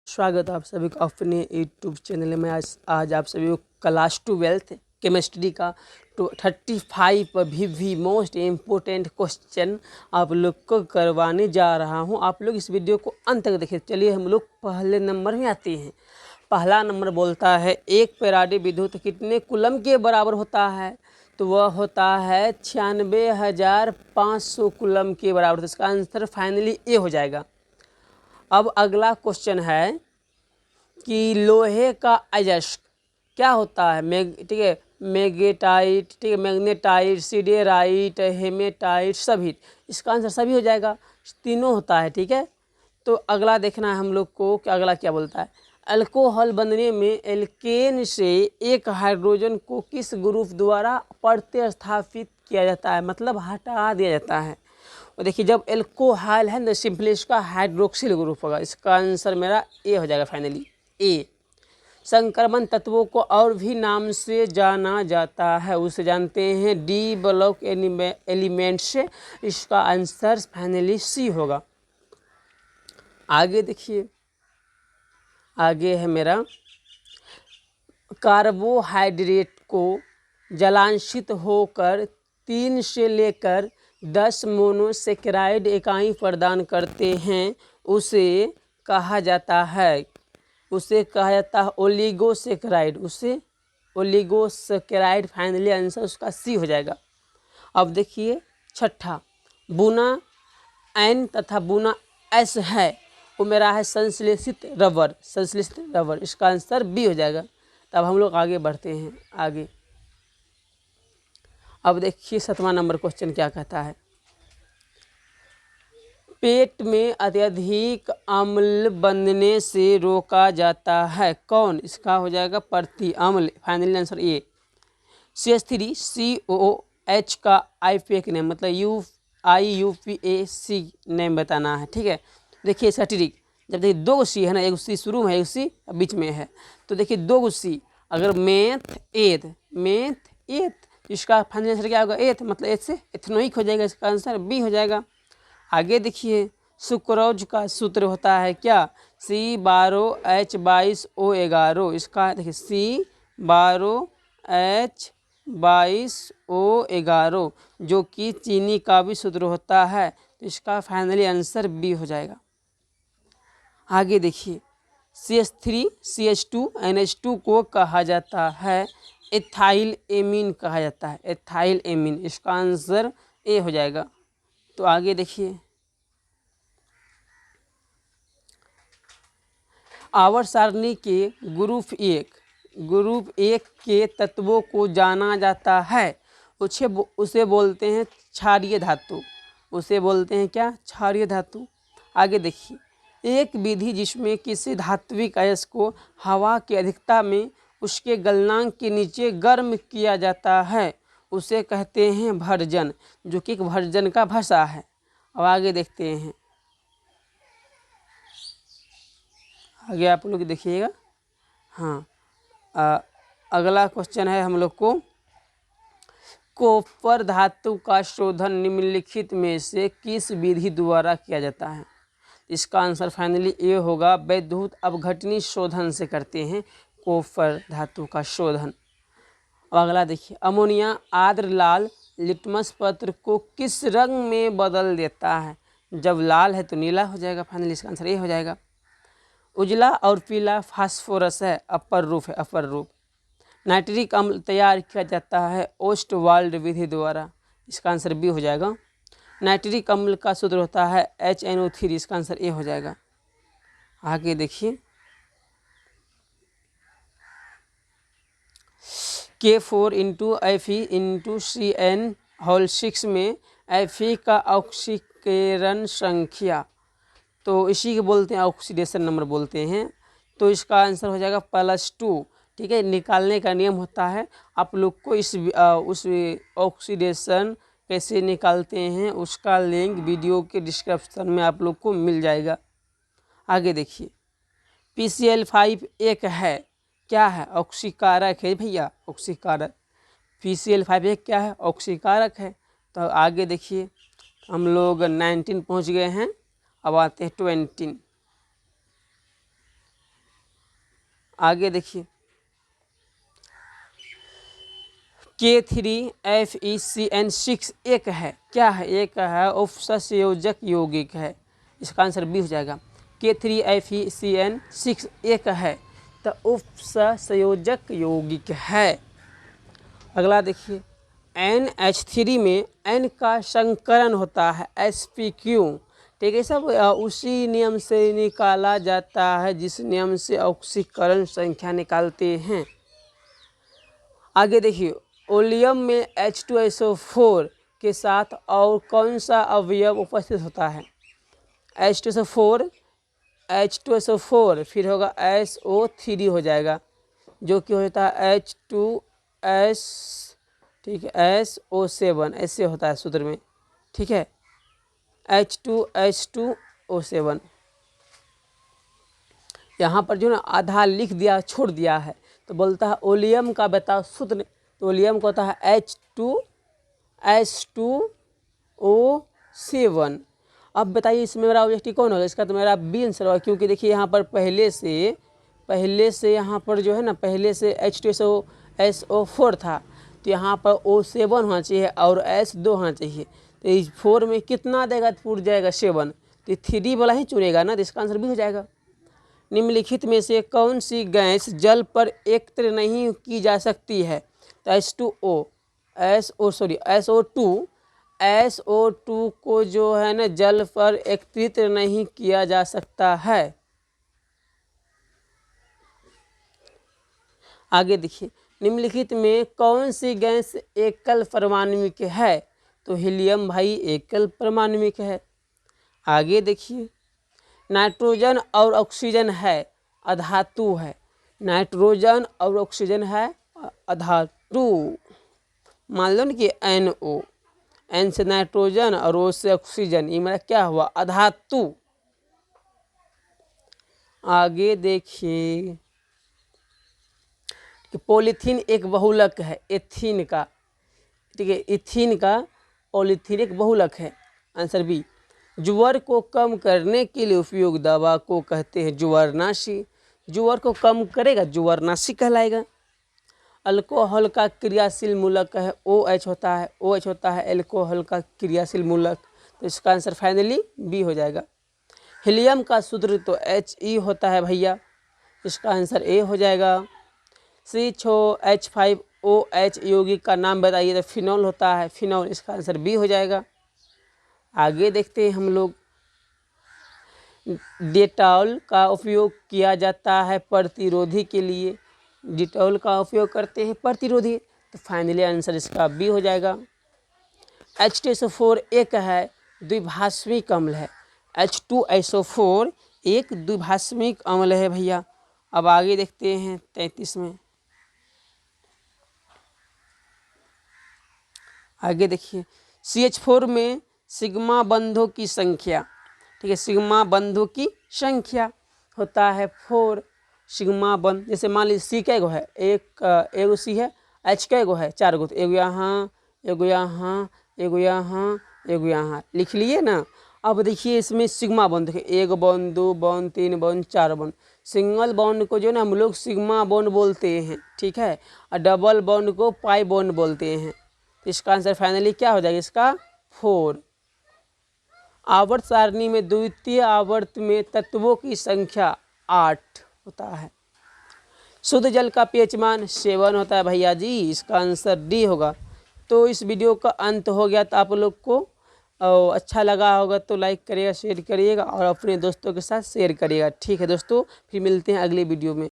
स्वागत है आप सभी को अपने यूट्यूब चैनल में। आज आप सभी को क्लास 12 केमिस्ट्री का 35 भी मोस्ट इम्पोर्टेंट क्वेश्चन आप लोग को करवाने जा रहा हूं। आप लोग इस वीडियो को अंत तक देखिए। चलिए हम लोग पहले नंबर में आते हैं। पहला नंबर बोलता है एक फैराडे विद्युत कितने कूलम के बराबर होता है? तो वह होता है 96,500 कूलम के बराबर। तो इसका आंसर फाइनली ए हो जाएगा। अब अगला क्वेश्चन है कि लोहे का अयस्क क्या होता है? ठीक है, मैग्नेटाइट, ठीक है, मैग्नेटाइट, सिडेराइट, हेमेटाइट, सभी। इसका आंसर सभी हो जाएगा, तीनों होता है। ठीक है, तो अगला देखना है हम लोग को कि अगला क्या बोलता है। अल्कोहल बनने में एल्केन से एक हाइड्रोजन को किस ग्रुप द्वारा प्रतिस्थापित किया जाता है? मतलब हटा दिया जाता है। और देखिए जब एल्कोहल है ना, सिंपली इसका हाइड्रोक्सिल ग्रुप होगा। इसका आंसर मेरा ए हो जाएगा फाइनली, ए। संक्रमण तत्वों को और भी नाम से जाना जाता है, उसे जानते हैं डी ब्लॉक एलिमेंट से। इसका आंसर फाइनली सी होगा। आगे देखिए, आगे है मेरा कार्बोहाइड्रेट को जलांशित होकर 3 से लेकर 10 मोनोसेकेराइड इकाई प्रदान करते हैं, उसे कहा जाता है ओलिगोसेकेराइड। उसे ओलिगोसेकेराइड। फाइनली आंसर उसका सी हो जाएगा। अब देखिए छठा, बुना एन तथा बुना एस है, वो मेरा है संश्लेषित रबर। संश्लेषित रबर, इसका आंसर बी हो जाएगा। तब हम लोग आगे बढ़ते हैं आगे। अब देखिए 7वां नंबर क्वेश्चन क्या कहता है। पेट में अत्यधिक अम्ल बनने से रोका जाता है, कौन? इसका हो जाएगा प्रति अम्ल। Finally answer A. CH3COOH का IUPAC नेम, मतलब IUPAC नेम बताना है। ठीक है, देखिए इसका ट्रिक, जब देखिए 2 सी है ना, एक सी शुरू में है, एक सी बीच में है। तो देखिए 2 सी, अगर मेथ एथ, इसका फाइनल आंसर क्या होगा? एथ, मतलब एथ से एथनोइक हो जाएगा। इसका आंसर बी हो जाएगा। आगे देखिए सुक्रोज का सूत्र होता है क्या? C12H22O11। इसका देखिए C12H22O11, जो कि चीनी का भी सूत्र होता है। तो इसका फाइनली आंसर बी हो जाएगा। आगे देखिए CH3CH2NH2 को कहा जाता है एथाइल एमीन, कहा जाता है एथाइल एमीन। इसका आंसर ए हो जाएगा। तो आगे देखिए आवर्त सारणी के ग्रुप एक के तत्वों को जाना जाता है, उसे बोलते हैं क्षारीय धातु। उसे बोलते हैं क्या? क्षारीय धातु। आगे देखिए एक विधि जिसमें किसी धात्विक अयस्क को हवा की अधिकता में उसके गलनांक के नीचे गर्म किया जाता है, उसे कहते हैं भर्जन, जो कि एक भर्जन का भाषा है। अब आगे देखते हैं, आगे आप लोग देखिएगा। हाँ, अगला क्वेश्चन है हम लोग को, कॉपर धातु का शोधन निम्नलिखित में से किस विधि द्वारा किया जाता है? इसका आंसर फाइनली ए होगा, वैद्युत अपघटनी शोधन से करते हैं कॉपर धातु का शोधन। अब अगला देखिए, अमोनिया आर्द्र लाल लिटमस पत्र को किस रंग में बदल देता है? जब लाल है तो नीला हो जाएगा। फाइनली इसका आंसर ए हो जाएगा। उजला और पीला फास्फोरस है, अपर रूप है, अपर रूप। नाइट्रिक अम्ल तैयार किया जाता है ओस्टवाल्ड विधि द्वारा। इसका आंसर बी हो जाएगा। नाइट्रिक अम्ल का सूत्र होता है HNO3। इसका आंसर ए हो जाएगा। आगे देखिए K4 × Fe × CN6 में Fe का ऑक्सीकरण संख्या, तो इसी के बोलते हैं ऑक्सीडेशन नंबर बोलते हैं। तो इसका आंसर हो जाएगा +2। ठीक है, निकालने का नियम होता है। आप लोग को उस ऑक्सीडेशन कैसे निकालते हैं उसका लिंक वीडियो के डिस्क्रिप्शन में आप लोग को मिल जाएगा। आगे देखिए PCl5 एक है, क्या है? ऑक्सीकारक है भैया, ऑक्सीकारक। PCl5 एक क्या है? ऑक्सीकारक है। तो आगे देखिए हम लोग 19 पहुँच गए हैं। अब आते हैं 20। आगे देखिए K3FeCN6 एक है, क्या है, एक है उपसंयोजक यौगिक है, इसका आंसर बी हो जाएगा। K3FeCN6 एक है तो उपसंयोजक यौगिक है। अगला देखिए NH3 में N का संकरण होता है sp3, ठीक है सब, उसी नियम से निकाला जाता है जिस नियम से ऑक्सीकरण संख्या निकालते हैं। आगे देखिए ओलियम में H2SO4 के साथ और कौन सा अवयव उपस्थित होता है। H2SO4 फिर होगा SO3 हो जाएगा, जो कि होता है H2S, ठीक है, SO7 ऐसे होता है सूत्र में, ठीक है, H2H2O7। यहाँ पर जो ना आधा लिख दिया छोड़ दिया है, तो बोलता है ओलियम का बताओ सूत्र, तो ओलियम का होता है H2S2O7। अब बताइए इसमें मेरा ऑब्जेक्टिव कौन होगा, इसका तो मेरा बी आंसर होगा, क्योंकि देखिए यहाँ पर पहले से यहाँ पर जो है ना पहले से H2SO4 था, तो यहाँ पर O7 होना चाहिए और S2 होना चाहिए, तो इस 4 में कितना देगा तो पूर जाएगा 7, तो 3 वाला ही चुनेगा ना, तो इसका आंसर भी हो जाएगा। निम्नलिखित में से कौन सी गैस जल पर एकत्र नहीं की जा सकती है, तो SO2 को जो है ना जल पर एकत्रित नहीं किया जा सकता है। आगे देखिए निम्नलिखित में कौन सी गैस एकल परमाणुविक है, तो हीलियम भाई एकल परमाणुविक है। आगे देखिए नाइट्रोजन और ऑक्सीजन है अधातु है, नाइट्रोजन और ऑक्सीजन है अधातु, मान लो ना कि NO, N से नाइट्रोजन और O से ऑक्सीजन, ये मेरा क्या हुआ अधातु। आगे देखिए कि पॉलीथीन एक बहुलक है एथीन का, ठीक है, इथीन का पॉलीथीन एक बहुलक है, आंसर बी। ज्वर को कम करने के लिए उपयोग दवा को कहते हैं ज्वरनाशी, ज्वर को कम करेगा ज्वरनाशी कहलाएगा। अल्कोहल का क्रियाशील मूलक है OH होता है अल्कोहल का क्रियाशील मूलक, तो इसका आंसर फाइनली बी हो जाएगा। हीलियम का सूत्र तो He होता है भैया, इसका आंसर ए हो जाएगा। CH5OH यौगिक का नाम बताइए, तो फिनॉल होता है फिनॉल, इसका आंसर बी हो जाएगा। आगे देखते हैं हम लोग डेटॉल का उपयोग किया जाता है प्रतिरोधी के लिए, डिटॉल का उपयोग करते हैं प्रतिरोधी, तो फाइनली आंसर इसका बी हो जाएगा। H2SO4 एक है द्विभाषमिक अम्ल है, H2SO4 एक द्विभाषमिक अम्ल है भैया। अब आगे देखते हैं 33 में, आगे देखिए CH4 में सिग्मा बंधों की संख्या, ठीक है, सिग्मा बंधों की संख्या होता है 4, सिग्मा बंध जैसे मान लीजिए सी कै गो है, एगो सी है, H कै गो है 4 गो, तो एगो यहाँ एगो यहाँ एगो यहाँ एगो यहाँ लिख लिए ना। अब देखिए इसमें सिग्मा बॉन्ड है, 1 bond 2 bond 3 bond 4 bond, single bond को जो ना हम लोग सिग्मा बॉन्ड बोलते हैं, ठीक है, और डबल बॉन्ड को पाई बॉन्ड बोलते हैं, तो इसका आंसर फाइनली क्या हो जाएगा इसका 4। आवर्त सारणी में द्वितीय आवर्त में तत्वों की संख्या 8 होता है। शुद्ध जल का pH मान 7 होता है भैया जी, इसका आंसर डी होगा। तो इस वीडियो का अंत हो गया, तो आप लोग को अच्छा लगा होगा तो लाइक करिएगा, शेयर करिएगा और अपने दोस्तों के साथ शेयर करिएगा। ठीक है दोस्तों, फिर मिलते हैं अगले वीडियो में।